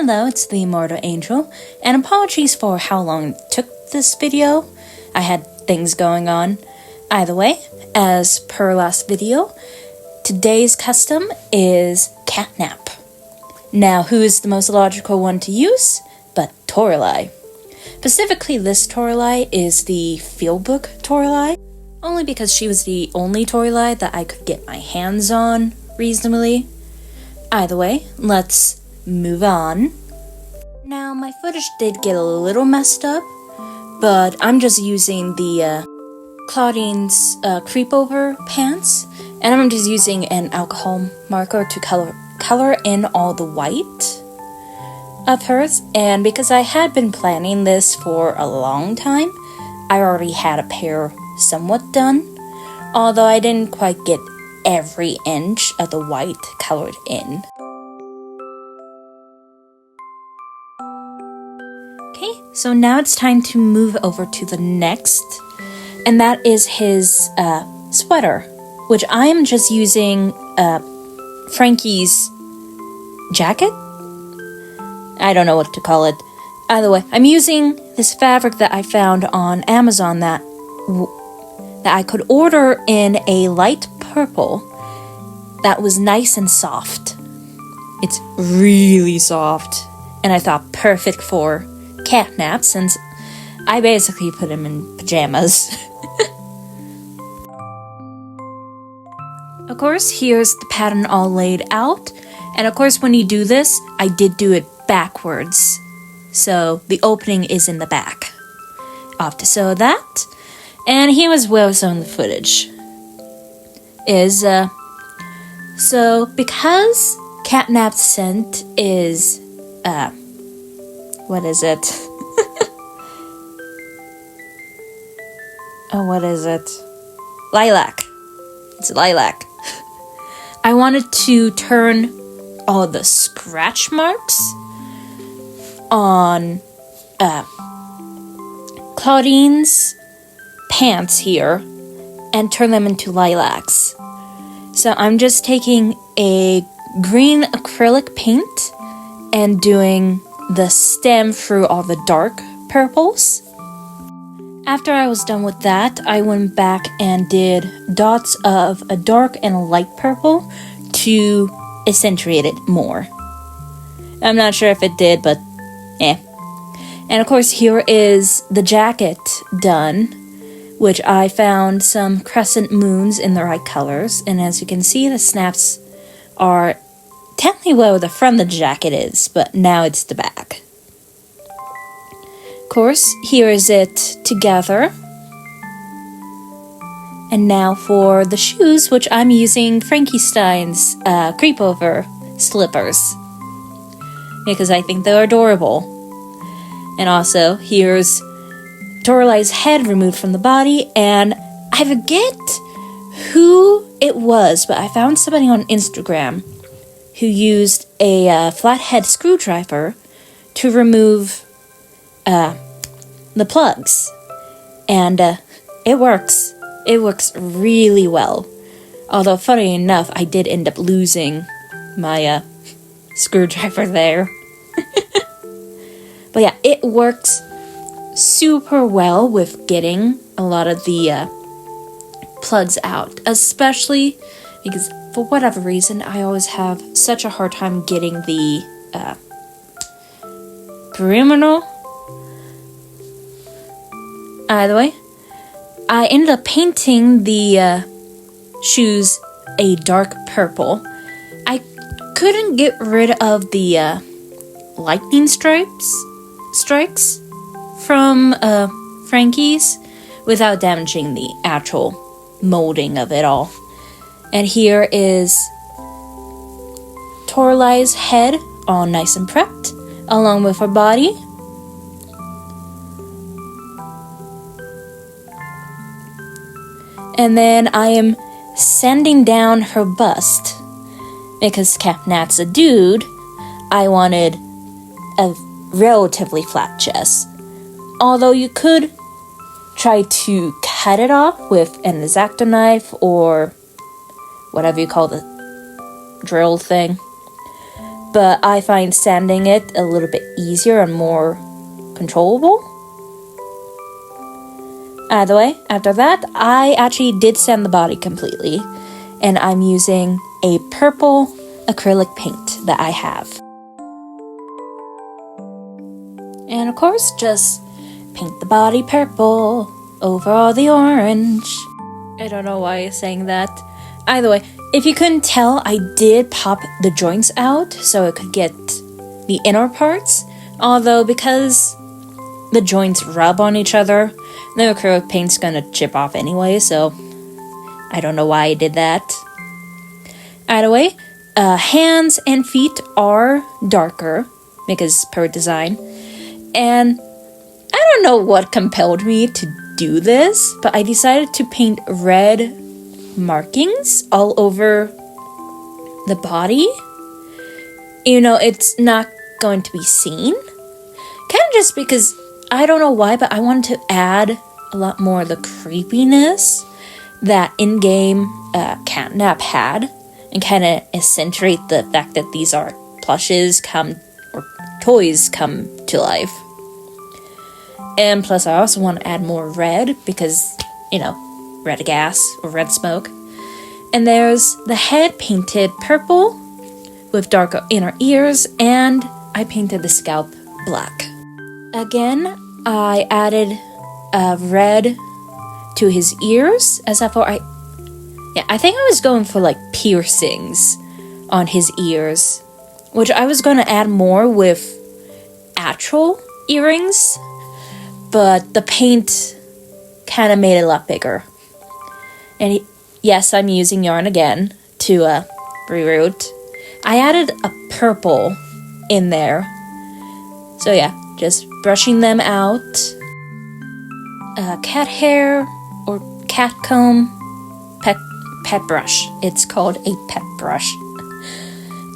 Hello, it's the Immortal Angel, and apologies for how long it took this video. I had things going on. Either way, as per last video, today's custom is CatNap. Now, who is the most logical one to use but Toralei? Specifically, this Toralei is the Fieldbook Toralei, only because she was the only Toralei that I could get my hands on reasonably. Either way, let's move on. Now, my footage did get a little messed up, but I'm just using the Clawdeen's Creepover pants, and I'm just using an alcohol marker to color in all the white of hers. And because I had been planning this for a long time, I already had a pair somewhat done, although I didn't quite get every inch of the white colored in. Okay, so now it's time to move over to the next, and that is his sweater, which I am just using Frankie's jacket? I don't know what to call it. Either way, I'm using this fabric that I found on Amazon that I could order in a light purple that was nice and soft. It's really soft, and I thought perfect for CatNap, since I basically put him in pajamas. Of course, here's the pattern all laid out, and of course when you do this, I did do it backwards, so the opening is in the back. Off to sew that, and here is where some of the footage is. So because CatNap's scent is what is it? Oh, what is it? Lilac. It's lilac. I wanted to turn all the scratch marks on Clawdeen's pants here and turn them into lilacs. So I'm just taking a green acrylic paint and doing the stem through all the dark purples. After I was done with that, I went back and did dots of a dark and a light purple to accentuate it more. I'm not sure if it did, but eh. And of course, here is the jacket done, which I found some crescent moons in the right colors. And as you can see, the snaps are technically where the front of the jacket is, but now it's the back. Of course, here is it together. And now for the shoes, which I'm using Frankenstein's Creepover slippers, because I think they're adorable. And also, here's Toralei's head removed from the body, and I forget who it was, but I found somebody on Instagram who used a flathead screwdriver to remove the plugs, and it works. It works really well. Although, funny enough, I did end up losing my screwdriver there. But yeah, it works super well with getting a lot of the plugs out, especially because for whatever reason I always have such a hard time getting the perimeter. Either way, I ended up painting the shoes a dark purple. I couldn't get rid of the lightning strikes from Frankie's without damaging the actual molding of it all. And here is Toralei's head, all nice and prepped, along with her body. And then I am sanding down her bust. Because CatNap's a dude, I wanted a relatively flat chest. Although you could try to cut it off with an X-Acto knife or whatever you call the drill thing. but I find sanding it a little bit easier and more controllable. Either way, after that, I actually did sand the body completely, and I'm using a purple acrylic paint that I have. And of course, just paint the body purple over all the orange. I don't know why I'm saying that. Either way, if you couldn't tell, I did pop the joints out so it could get the inner parts. Although, because the joints rub on each other, the acrylic paint's gonna chip off anyway, so I don't know why I did that. Either way, hands and feet are darker, because per design. And I don't know what compelled me to do this, but I decided to paint red markings all over the body. You know, it's not going to be seen. Kind of just because, I don't know why, but I wanted to add a lot more of the creepiness that in-game CatNap had, and kind of accentuate the fact that these are plushes or toys come to life. And plus I also want to add more red because, you know, red gas or red smoke. And there's the head painted purple with darker inner ears, and I painted the scalp black. Again, I added red to his ears, as I thought I think I was going for like piercings on his ears, which I was going to add more with actual earrings, but the paint kind of made it a lot bigger. And yes, I'm using yarn again to reroute. I added a purple in there. So yeah, just brushing them out. Cat hair or cat comb, pet brush. It's called a pet brush.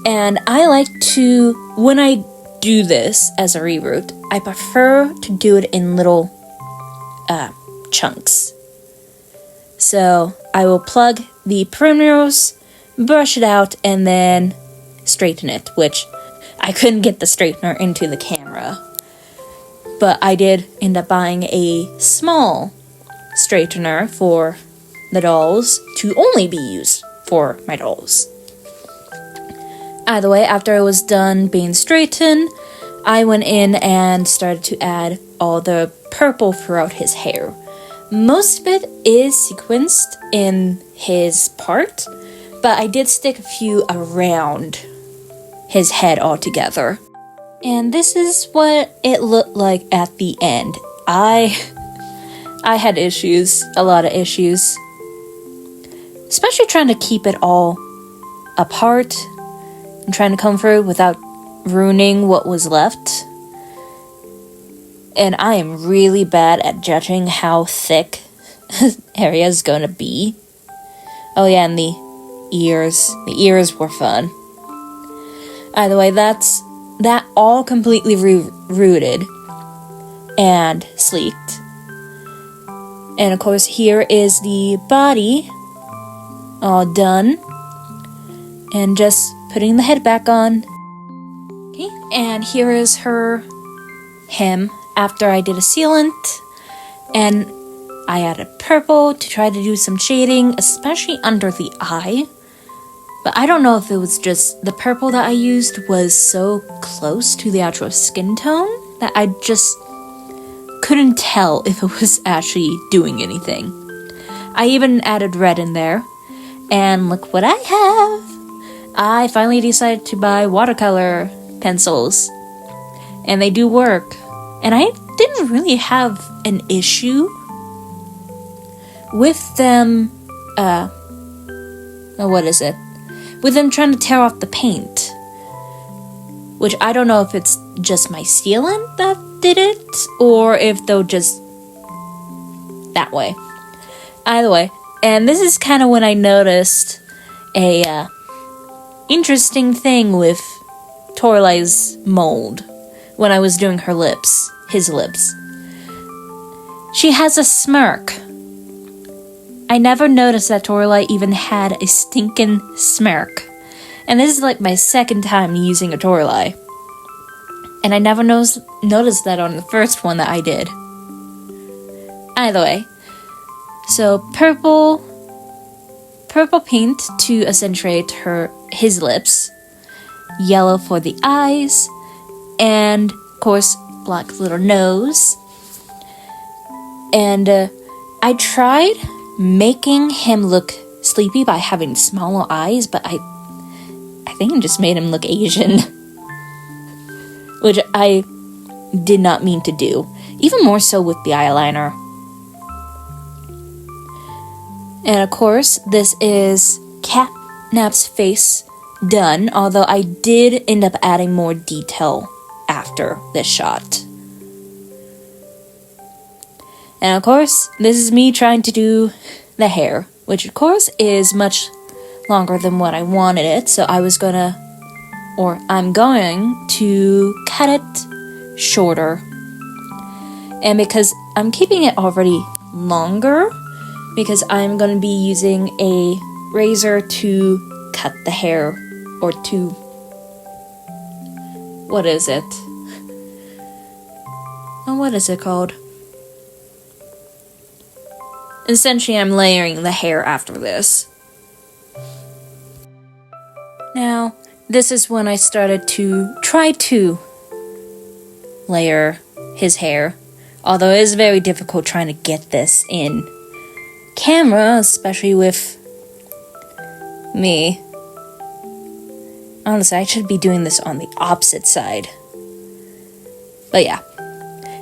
And I like to, when I do this as a reroute, I prefer to do it in little chunks. So I will plug the perimeters, brush it out, and then straighten it, which I couldn't get the straightener into the camera. But I did end up buying a small straightener for the dolls to only be used for my dolls. Either way, after I was done being straightened, I went in and started to add all the purple throughout his hair. Most of it is sequenced in his part, but I did stick a few around his head altogether. And this is what it looked like at the end. I had issues, a lot of issues. Especially trying to keep it all apart and trying to come through without ruining what was left. And I am really bad at judging how thick area is going to be. Oh yeah, and the ears. The ears were fun. Either way, that all completely rooted and sleeked. And of course, here is the body all done. And just putting the head back on. Okay, and here is him after I did a sealant. And I added purple to try to do some shading, especially under the eye. But I don't know if it was just the purple that I used was so close to the actual skin tone that I just couldn't tell if it was actually doing anything. I even added red in there. And look what I have! I finally decided to buy watercolor pencils. And they do work. And I didn't really have an issue with them, with them trying to tear off the paint. Which I don't know if it's just my sealant that did it, or if they'll just that way. Either way, and this is kind of when I noticed a interesting thing with Torlei's mold when I was doing her lips, his lips. She has a smirk. I never noticed that Torlei even had a stinking smirk. And this is like my second time using a Torlai. And I never noticed that on the first one that I did. Either way. So purple paint to accentuate his lips. Yellow for the eyes. And of course, black little nose. And I tried making him look sleepy by having smaller eyes, but I think it just made him look Asian. Which I did not mean to do. Even more so with the eyeliner. And of course, this is CatNap's face done, although I did end up adding more detail after this shot. And of course, this is me trying to do the hair, which of course is much longer than what I wanted it, so I'm going to cut it shorter. And because I'm keeping it already longer, because I'm going to be using a razor to cut the hair, or to... what is it? Oh, what is it called? Essentially, I'm layering the hair after this. Now, this is when I started to try to layer his hair. Although it is very difficult trying to get this in camera, especially with me. Honestly, I should be doing this on the opposite side. But yeah,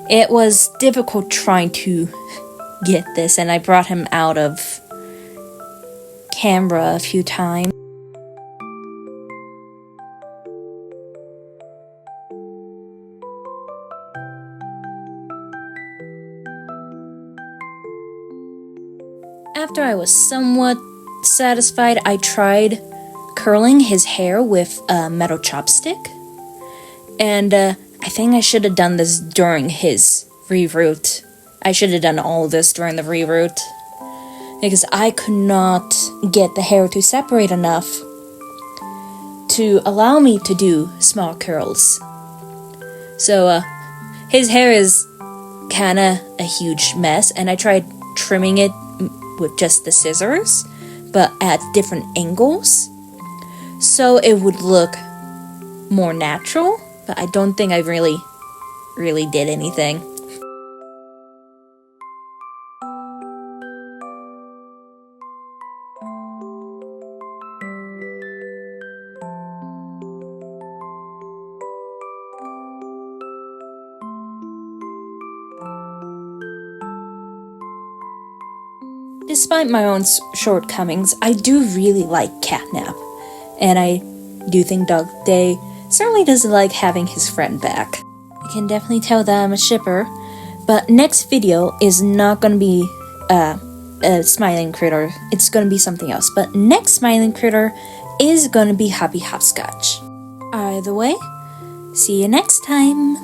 it was difficult trying to get this, and I brought him out of camera a few times. After I was somewhat satisfied, I tried curling his hair with a metal chopstick. And I think I should have done this during his reroute. I should have done all of this during the reroute. Because I could not get the hair to separate enough to allow me to do small curls. So his hair is kinda a huge mess, and I tried trimming it with just the scissors, but at different angles, so it would look more natural, but I don't think I really did anything. Despite my own shortcomings, I do really like CatNap, and I do think Dog Day certainly doesn't like having his friend back. You can definitely tell that I'm a shipper, but next video is not gonna be a smiling critter, it's gonna be something else, but next smiling critter is gonna be Happy Hopscotch. Either way, see you next time!